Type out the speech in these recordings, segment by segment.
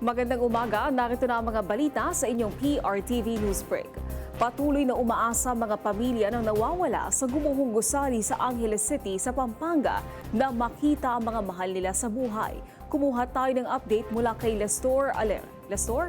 Magandang umaga, narito na ang mga balita sa inyong PRTV News Break. Patuloy na umaasa mga pamilya ng nawawala sa gumuhong gusali sa Angeles City sa Pampanga na makita ang mga mahal nila sa buhay. Kumuha tayo ng update mula kay Lestor Aler. Lestor?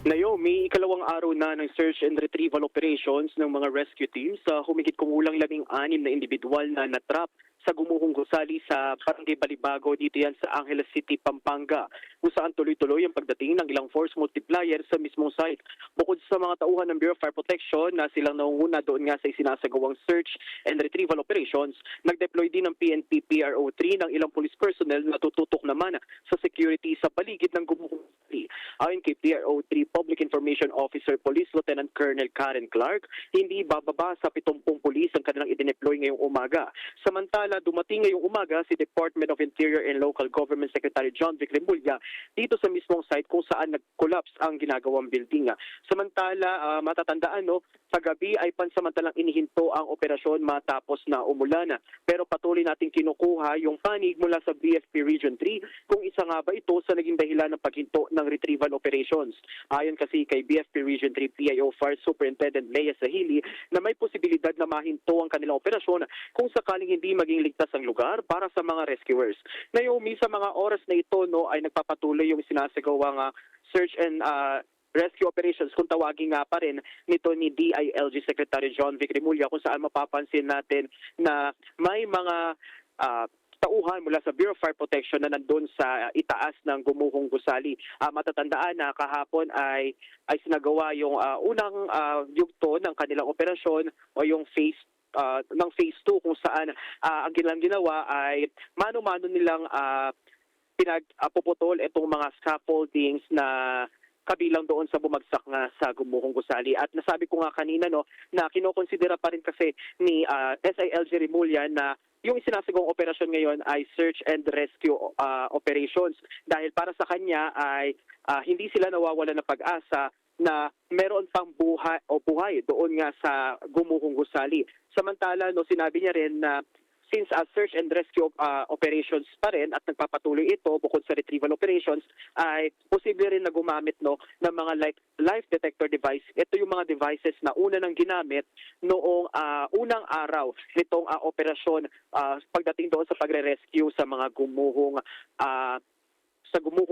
Naomi, ikalawang araw na ng search and retrieval operations ng mga rescue teams sa humigit kumulang 16 na individual na natrap sa gumuhong gusali sa Barangay Balibago dito yan sa Angeles City, Pampanga, kung saan tuloy-tuloy ang pagdating ng ilang force multiplier sa mismong site. Bukod sa mga tauhan ng Bureau of Fire Protection na silang nangunguna doon nga sa isinasagawang search and retrieval operations, nag-deploy din ng PNP PRO3 ng ilang police personnel na tututok naman sa security sa paligid ng gumuhong gusali. Ayon kay PRO3 Public Information Officer Police Lieutenant Colonel Karen Clark, hindi bababa sa 70 pulis ang kanilang idineploy ngayong umaga. Samantala, dumating ngayong umaga si Department of Interior and Local Government Secretary John Vic Remulla dito sa mismong site kung saan nag-collapse ang ginagawang building. Samantala, matatandaan kagabi ay pansamantalang inihinto ang operasyon matapos na umulan. Pero patuloy nating kinukuha yung panig mula sa BFP Region 3 kung isa nga ba ito sa naging dahilan ng paghinto ng retrieval operations. Ayon kasi kay BFP Region 3 PIO Fire Superintendent Lea Sahili na may posibilidad na mahinto ang kanilang operasyon kung sakaling hindi maging ligtas ang lugar para sa mga rescuers. Naomi, sa mga oras na ito ay nagpapatuloy yung sinasagawang search and rescue operations kung tawagin nga pa rin nito ni DILG Secretary John Vic Remulla, kung saan mapapansin natin na may mga tauhan mula sa Bureau of Fire Protection na nandun sa itaas ng gumuhong gusali. Matatandaan na kahapon ay sinagawa yung unang yugto ng kanilang operasyon o yung ng phase 2 kung saan ang ginawa ay mano-mano nilang pinagpuputol itong mga scaffoldings na kabilang doon sa bumagsak nga sa gumuhong gusali. At nasabi ko nga kanina na kinokonsidera pa rin kasi ni SILG Remulla na yung isinasagawang operasyon ngayon ay search and rescue operations dahil para sa kanya ay hindi sila nawawala ng pag-asa na meron pang buhay doon nga sa gumuhong gusali. Samantala, sinabi niya rin na since search and rescue operations pa rin at nagpapatuloy ito bukod sa retrieval operations, ay posible rin na gumamit ng mga life detector device. Ito yung mga devices na una nang ginamit noong unang araw nitong operasyon pagdating doon sa pagre-rescue sa mga gumuhong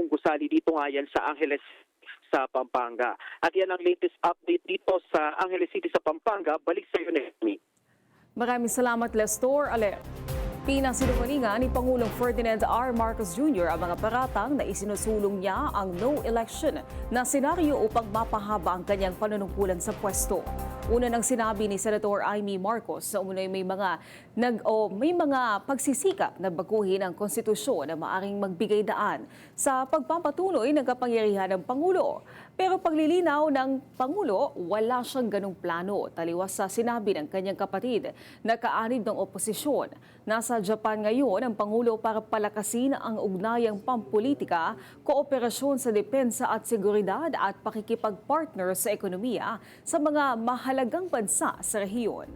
gusali dito nga yan sa Angeles sa Pampanga. At yan ang latest update dito sa Angeles City sa Pampanga. Balik sa iyo, Naomi. Maraming salamat, Lestor Aler. Pinasinupalingan ni Pangulong Ferdinand R. Marcos Jr. ang mga paratang na isinusulong niya ang no election na senaryo upang mapahaba ang kanyang panunungkulan sa pwesto. Una nang sinabi ni Senator Amy Marcos na umunoy may mga pagsisikap na baguhin ang konstitusyon na maaring magbigay daan sa pagpapatuloy ng kapangyarihan ng Pangulo. Pero paglilinaw ng Pangulo, wala siyang ganong plano. Taliwas sa sinabi ng kanyang kapatid na kaanib ng oposisyon. Nasa Japan ngayon ang Pangulo para palakasin ang ugnayang pampolitika, kooperasyon sa depensa at seguridad at pakikipagpartner sa ekonomiya sa mga mahalagang bansa sa rehiyon.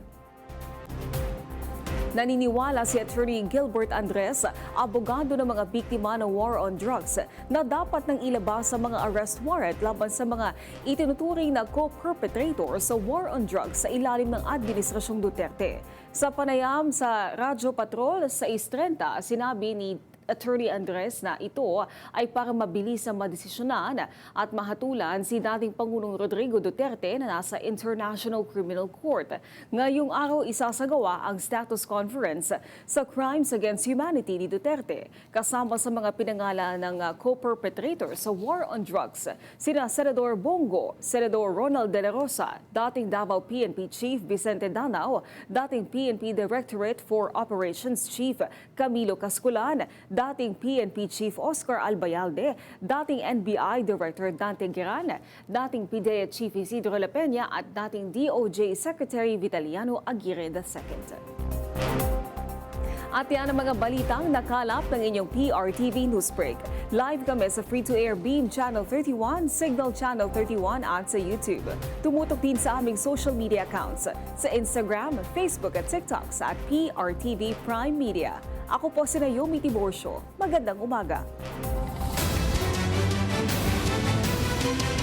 Naniniwala si Attorney Gilbert Andres, abogado ng mga biktima ng war on drugs, na dapat nang ilabas sa mga arrest warrant laban sa mga itinuturing na co-perpetrator sa war on drugs sa ilalim ng Administrasyong Duterte. Sa panayam sa Radyo Patrol sa 6:30, sinabi ni Attorney Andres na ito ay para mabilis ang madesisyonan at mahatulan si dating Pangulong Rodrigo Duterte na nasa International Criminal Court. Ngayong araw isasagawa ang status conference sa Crimes Against Humanity ni Duterte, kasama sa mga pinangalan ng co-perpetrator sa war on drugs, sina Senador Bongo, Senador Ronald De La Rosa, dating Davao PNP Chief Vicente Danao, dating PNP Directorate for Operations Chief Camilo Casculan, dating PNP Chief Oscar Albayalde, dating NBI Director Dante Giran, dating PDEA Chief Isidro La Peña at dating DOJ Secretary Vitaliano Aguirre II. At yan ang mga balitang nakalap ng inyong PRTV Newsbreak. Live kami sa free-to-air Beam Channel 31, Signal Channel 31 at sa YouTube. Tumutok din sa aming social media accounts sa Instagram, Facebook at TikTok sa PRTV Prime Media. Ako po si Naomi Tiborcio. Magandang umaga. News.